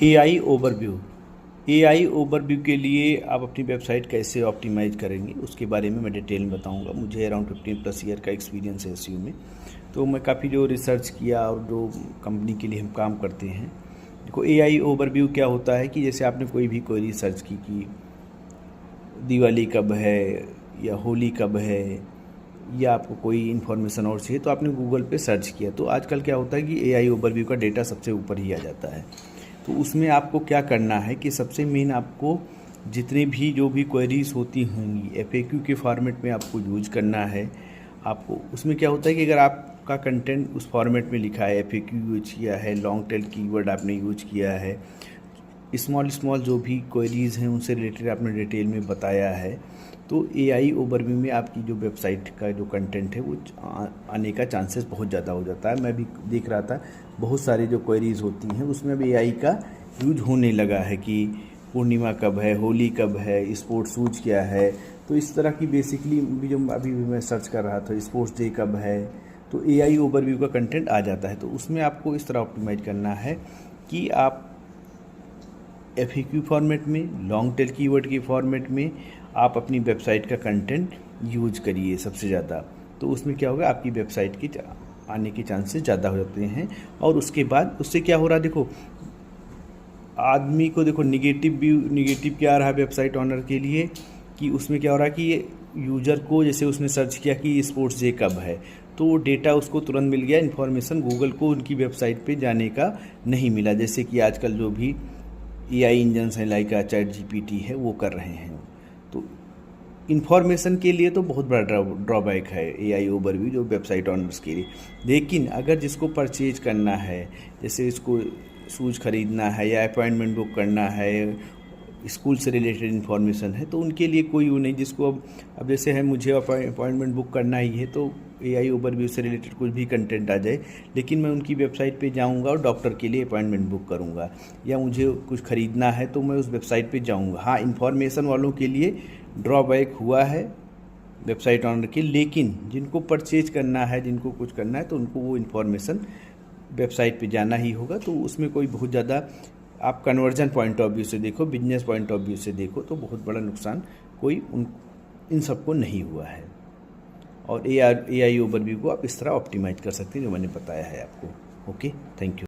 AI overview. AI overview के लिए आप अपनी वेबसाइट कैसे ऑप्टिमाइज़ करेंगे उसके बारे में मैं डिटेल में बताऊंगा। मुझे अराउंड 15+ ईयर का एक्सपीरियंस है एसईओ में, तो मैं काफ़ी जो रिसर्च किया और जो कंपनी के लिए हम काम करते हैं। देखो, एआई ओवरव्यू क्या होता है कि जैसे आपने कोई भी कोई रिसर्च की कि दिवाली कब है या होली कब है या आपको कोई इन्फॉर्मेशन और चाहिए, तो आपने गूगल पे सर्च किया। तो आजकल क्या होता है कि एआई ओवरव्यू का डेटा सबसे ऊपर ही आ जाता है। तो उसमें आपको क्या करना है कि सबसे मेन आपको जितने भी जो भी क्वेरीज होती होंगी एफएक्यू के फॉर्मेट में आपको यूज करना है। आपको उसमें क्या होता है कि अगर आपका कंटेंट उस फॉर्मेट में लिखा है, एफएक्यू यूज किया है, लॉन्ग टेल कीवर्ड आपने यूज किया है, स्मॉल जो भी क्वेरीज़ हैं उनसे रिलेटेड आपने डिटेल में बताया है, तो एआई ओवरव्यू में आपकी जो वेबसाइट का जो कंटेंट है वो आने का चांसेस बहुत ज़्यादा हो जाता है। मैं भी देख रहा था बहुत सारी जो क्वेरीज़ होती हैं उसमें भी एआई का यूज होने लगा है कि पूर्णिमा कब है, होली कब है, स्पोर्ट्स शूज क्या है। तो इस तरह की बेसिकली भी जो अभी भी मैं सर्च कर रहा था, स्पोर्ट्स डे कब है, तो एआई ओवरव्यू का कंटेंट आ जाता है। तो उसमें आपको इस तरह ऑप्टिमाइज करना है कि आप एफएक्यू फॉर्मेट में, लॉन्ग टेल कीवर्ड के फॉर्मेट में आप अपनी वेबसाइट का कंटेंट यूज करिए सबसे ज़्यादा। तो उसमें क्या होगा, आपकी वेबसाइट के आने के चांसेस ज़्यादा हो जाते हैं। और उसके बाद उससे क्या हो रहा है, देखो आदमी को देखो निगेटिव क्या आ रहा है वेबसाइट ऑनर के लिए कि उसमें क्या हो रहा है कि ये यूज़र को जैसे उसने सर्च किया कि स्पोर्ट्स डे कब है, तो वो डेटा उसको तुरंत मिल गया, इन्फॉर्मेशन गूगल को उनकी वेबसाइट पे जाने का नहीं मिला। जैसे कि आजकल जो भी एआई इंजन्स हैं लाइक चैट जीपीटी है वो कर रहे हैं। तो इन्फॉर्मेशन के लिए तो बहुत बड़ा ड्रॉबैक है एआई ओवरव्यू जो वेबसाइट ऑनर्स के लिए। लेकिन अगर जिसको परचेज करना है, जैसे इसको शूज़ खरीदना है या अपॉइंटमेंट बुक करना है, स्कूल से रिलेटेड इन्फॉर्मेशन है, तो उनके लिए कोई वो नहीं। जिसको अब जैसे है मुझे अपॉइंटमेंट बुक करना ही है, तो एआई ओवरव्यू से रिलेटेड कुछ भी कंटेंट आ जाए, लेकिन मैं उनकी वेबसाइट पे जाऊंगा और डॉक्टर के लिए अपॉइंटमेंट बुक करूंगा, या मुझे कुछ ख़रीदना है तो मैं उस वेबसाइट पे जाऊंगा। हाँ, इन्फॉर्मेशन वालों के लिए ड्रॉबैक हुआ है वेबसाइट ऑनर के, लेकिन जिनको परचेज करना है, जिनको कुछ करना है, तो उनको वो इन्फॉर्मेशन वेबसाइट पे जाना ही होगा। तो उसमें कोई बहुत ज़्यादा आप कन्वर्जन पॉइंट ऑफ व्यू से देखो, बिजनेस पॉइंट ऑफ व्यू से देखो, तो बहुत बड़ा नुकसान कोई इन सबको नहीं हुआ है। और एआई ओवरव्यू को आप इस तरह ऑप्टिमाइज कर सकते हैं जो मैंने बताया है आपको। Okay, thank you.